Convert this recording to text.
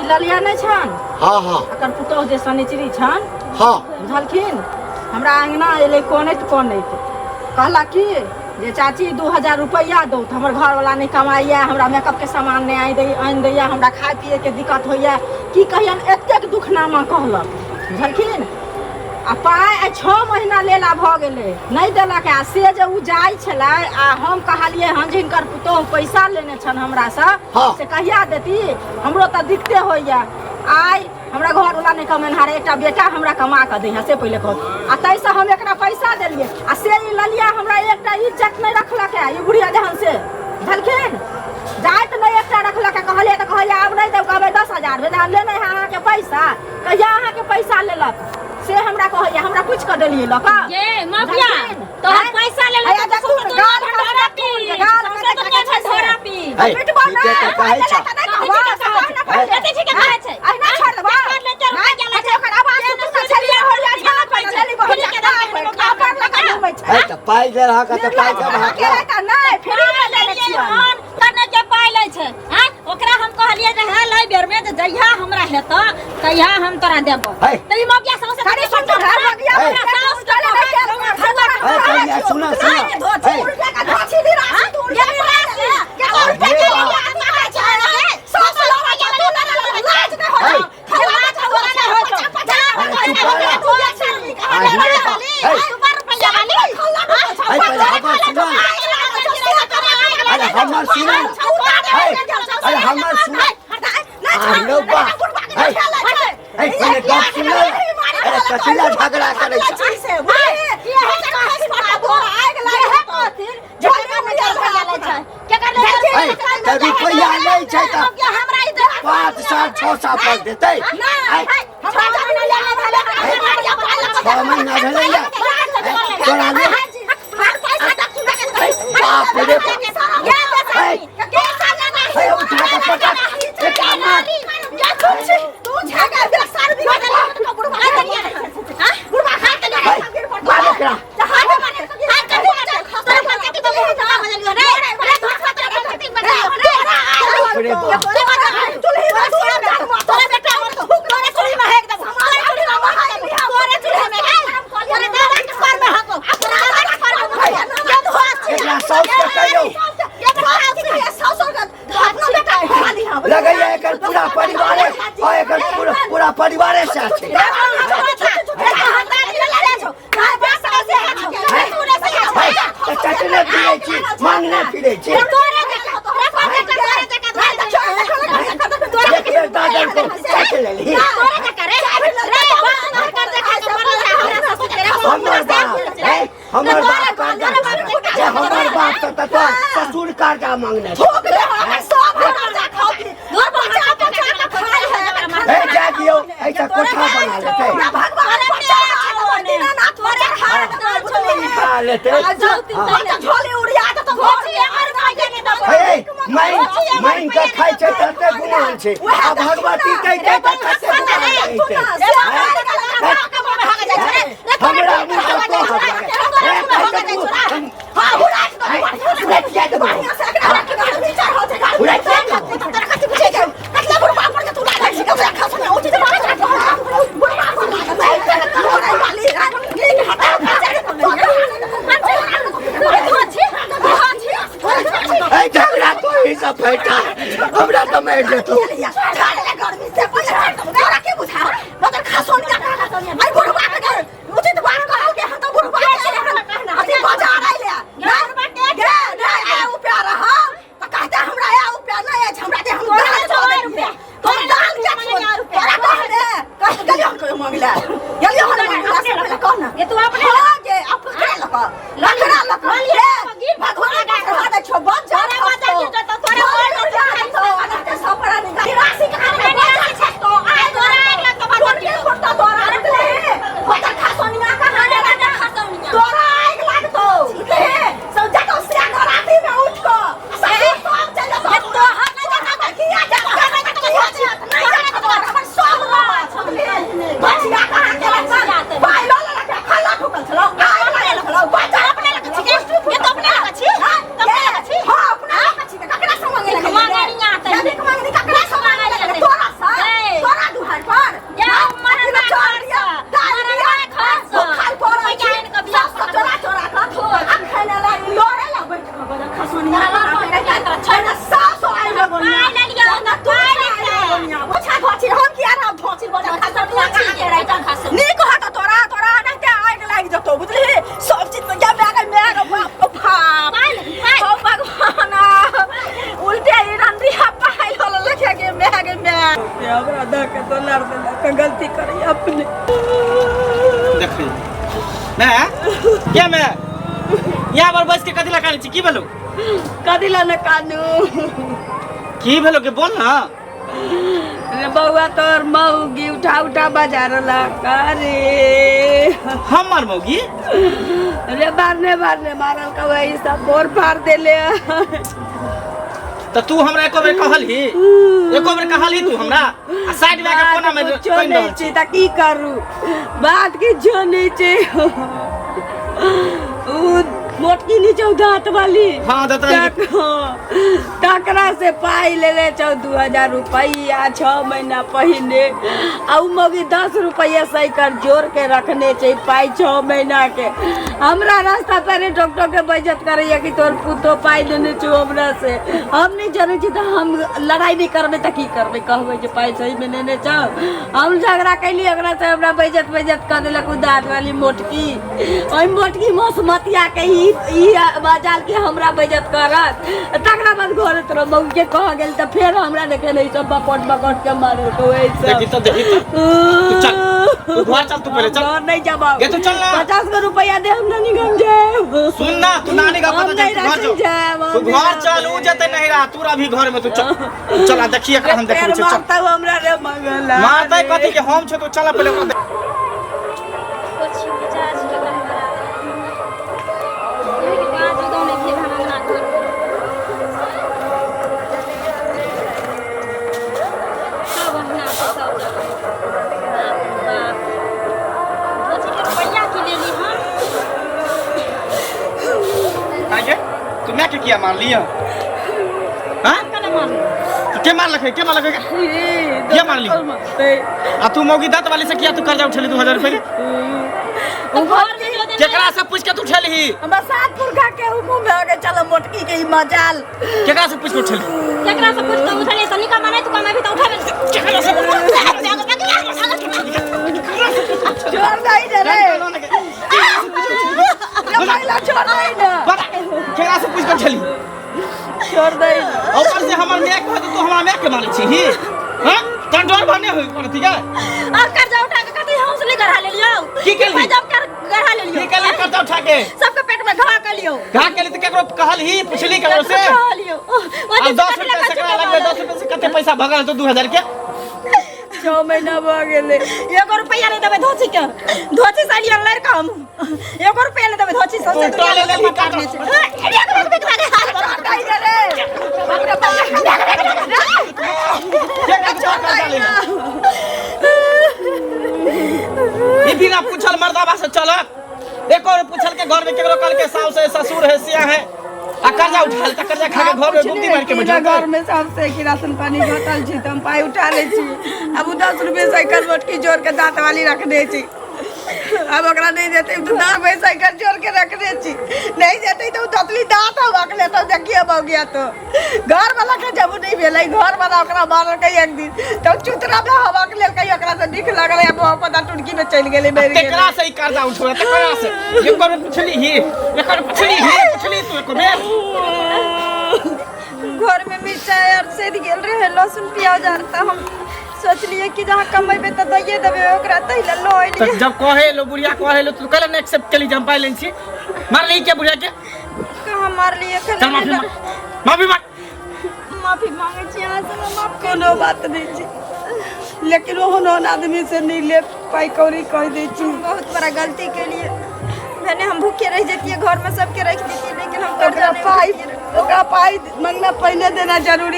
ललिया नहीं छन। हाँ हाँ अकर पुतौह जे सनिचरी छन। हाँ बुझलखिन। हमरा अंगना एले कोनैत कहला कि जे चाची 2000 रुपया दो तो हमर घर वाला नहीं कमाइया, हमरा मेकअप के सामान नहीं आनि दैया, हमरा खाए पिए के दिक्कत होइया। की कहियन एतेक दुखनामा कहलक। बुझलखिन। आ पाइ 6 महीना लेला भ गेलै नहीं देलक। आ से जे उ जाइ छलै आ हम कहलिए हन जिनकर पुतौह पैसा लेने छन हमरा से हाँ। से कहिया देती, हमरो त दिक्कते होइया। आई हमरा घर वाला नहीं कमेनहारे एकटा बेटा हमरा कमा के दै से पहले कह। आ तैसे हम एकरा पैसा देलिए आ से ई ललिया हमरा एकटा इज्जत नहीं रखलक है ई बुढ़िया जहन से। बुझलखिन। जाइत नहीं एकटा रखलक है कहलिए त कहलिए आब नहीं देब, कहबै 10,000 भेजा ले नहीं अहाँ के पैसा। कहिया अहाँ के पैसा लेलक से हमरा कहैया, हमरा पूछ के देलिए लक ये माफिया तो पैसा ले ले त सुन तो गाल ढोरा पी गाल से तो के छै ढोरा पी पिटबो ना कहै छै एते ठीक कहै छै आ ना छोड़ देबा ना गेला छै ओकर आवाज सुन त छलिए होलिया झाला पर चली बहुत का पर लगा घुमै छै। है त पाइ दे रहा त पाइ के भाग के नहीं फ्री में ले छियै हम तने के पाइ लै छै। हां ओकरा हम कहलिए जे है लै बेर में जे जइहा हमरा हेत तइहा हम तोरा देबो। त ई माफिया सबसे खाली सुन तो घर लग गया साउस चले नहीं है सुना सुना का धोछी दी राशि तू ये राशि के और पे के साउस लगा के तू ना लाज नहीं हो खलाज हो अरे हमर सुना अरे हमर सुना लो बा पहले गप सुना। अरे कचिला झगड़ा करे से ये है कहां पटा तोरा आग लागे खातिर जोई में नजर भला छै के कर ले त रुपया नहीं छै त हमरा इधर 5 साल 6 साल पर देतै। हमरा जमीन ले ले 6 महीना भेलैया तोरा ले पैसा तक तू लगे बाप रे ये के साल ना है उठा के पटा एक मार तू झगड़ा दे सार भी तो बुढ़वा हां बुढ़वा हाथ ले मारे करा हाथ मारे हाथ तोरा पता कि तो बहुत जमा हो जालियो रे अरे धोखा तेरा करती बता अरे तोरा बेटा तोरे चुरी में एकदम हमारे चुरी में तोरे चुरी में तोरे दादा के पर में हको दादा के पर में ये तो एकरा साउस के कहियो ये साउस का अपना बेटा खाली हां लगैया एकर पूरा परिवार और एकर पूरा परिवार से छै। चटने फिरे छी मांगने फिरे छी दादा को चट ले ली हमर बाप हमर बाप तो ससुर कर्जा मांगने जा दियो ऐसा कोठा बना लेते माइन का खाई छै तते गुमान छै आ भगवती कहै छै कते हमरा मुंह का तो झगड़ा कोई सब फैटा हमरा तो मैं देतो गर्मी से तोरा के बुझा मतलब खासोन का आई बुढ़वा के उचित बात कहो के हम तो बुढ़वा के अति बाजार आइले गे गे उ प्यार हां त कहता हमरा या उ प्यार नहीं है हमरा दे हम दाल रुपया तो दाल के तोरा कह दे कह गलियो को मांगला गलियो हम मांगला से पहले कह ना ये तू अपने के अपने लखड़ा भगवान का कहा दे छो बच जा रे बात के तो तोरा तो अना के सपरा निकाल राशि कहां में बच छै तो आ तोरा एक लाख का बात के फोटो तोरा ले होता खासोनिया कहां ले राजा खासोनिया तोरा एक लाख तो ले समझा तो से राती में उठ को सब चल जा तो हम ना जाता किया जा नहीं जाता तो हमर सब बात बचिया कहां के भाई लो ला के खला ठोकल हमरा दा के तो लड़ देला के गलती करी अपने देखी मैं क्या मैं यहाँ पर बस के कदिला कानी छी की भेलो कदिला न कानू की भेलो के बोल ना रे बउआ तोर मौगी उठा बाजार ला करे हमर मौगी रे बारने मारल का वही सब बोर फाड़ देले तो तू हमरा एको बेर कहलही तू हमरा आ साइड में के कोना में कोइन रहल छी त की करू बात की जो नीचे मोटकी नीचे दांत वाली हां टकरा से पाई ले 14,000 रुपया 6 महीना पहले और मौगी 10 रुपया सही कर जोड़ के रखने चाहिए पाई 6 महीना के हमरा रास्ता पर ठोक के बजत करे कि तोर पुतो पाई लेने छो हमरा से हम नहीं जाने छी तो हम लड़ाई नहीं करबे त की करबे कहबे जे पाई सही में लेने छो हम झगड़ा कैली ओकरा से हमरा बजत कर देलक दांत वाली मोटकी ओई मोटकी मसमतिया के ई बाजाल के हमरा बजत करत तकरा बाद घर तोर मौगी के कह गेल त फिर हमरा देखे नहीं सब बकट के मारे तो ऐसे देखी तू चल तू घर चल तू पहले चल घर नहीं जाबा ये तू चल ना 50 रुपया दे हम नहीं गम जे सुन ना तू नानी का पता चल तू घर चल उ जते नहीं रहा तू अभी घर में तू चल देखिए एकरा हम देखै छी मारता हमरा रे मंगला मारता कथि के हम छ तो चल पहले ओकरा कुछ मिजाज के हमरा ये बात दो ने फिर हम ना कर सब हमरा सब बाप बच्ची के रुपया की ले ली हम आगे तू मैं क्या मार लिया हां कने मार के मार लखे क्या मार ली आ तू मौगी दांत वाली से किया तू कर्जा उठेली 2000 रुपया तो घर में जो केकरा से पूछ के तू उठेली हम सातपुर खा के मुंह में आगे चल मोटकी के मजाल केकरा से पूछ के उठेली केकरा से पूछ के उठले सनी का माने तू कमे भी तो उठावे केकरा से छोड़ दई रे महिला छोड़ दई ना केकरा से पूछ के उठेली छोड़ दई ऊपर से हमर नेक हो तो हमरा नेक के मारे छी ही हां तन डर भने होई पड़ती है और कर्जा उठा के कथि हौसले गढ़ा ले लियो की केली जब कर गढ़ा ले लियो की केली कर्जा उठा के सबके पेट में घा के लियो घा के लिए तो केकरो कहल ही पुछली केकरो से घा लियो अब 10 रुपया से करा लगे 10 रुपया से कते पैसा भगल तो 2000 के 6 महीना भ गेले 1 रुपया नहीं देबे धोची साड़ी अनलर का हम 1 रुपया नहीं देबे धोची सबसे तो ले ले की काटने से 1 रुपया के हाथ दई रे हमरा ये बिना पूछल मर्दाबा से चल एक और पूछल के घर में केकरो कल के सास है ससुर है सिया है आ कर्जा उठाल त कर्जा खा के घर में गुमती मार के बैठल घर में सबसे की राशन पानी घटल छी त हम पाई उठा ले छी अब 10 रुपया साइकिल मोटकी जोड़ के दांत वाली रख दे छी अब ओकरा नहीं देते तो दांत में साइकिल जोड़ के रख दे छी नहीं देते तो दतली दांत हवा ले तो देखिए हो गया तो घर वाला के जब नहीं भेलै घर वाला ओकरा मारल के एक दिन तो चुतरा में हवा के लेल कई ओकरा से दिख लगले अब पता टुटकी में चल गेले मेरे केकरा से कर्जा उठो तकरा से एक बार पूछली तू एको बेर घर में मिर्चाई और सेद गेल रहे लहसुन प्याज आर त हम सोचलिए कि जहाँ कमेबे त दइए देबे ओकरा तइला लय तो जब कहे लो बुढ़िया कहे लो तू कहले न एक्सेप्ट केली जम पाई लेन छी मार ली के बुढ़िया के कहाँ मार लिए चल माफी माफी मांगे छी यहाँ से माफ कोनो बात नहीं छी लेकिन ओहन आदमी से नहीं ले पाई कौड़ी कह दे छी बहुत बड़ा गलती के लिए मैंने हम भूखे रह जाती घर में सबके रख देती लेकिन हम ओकरा पाई मंगना पहले देना जरूरी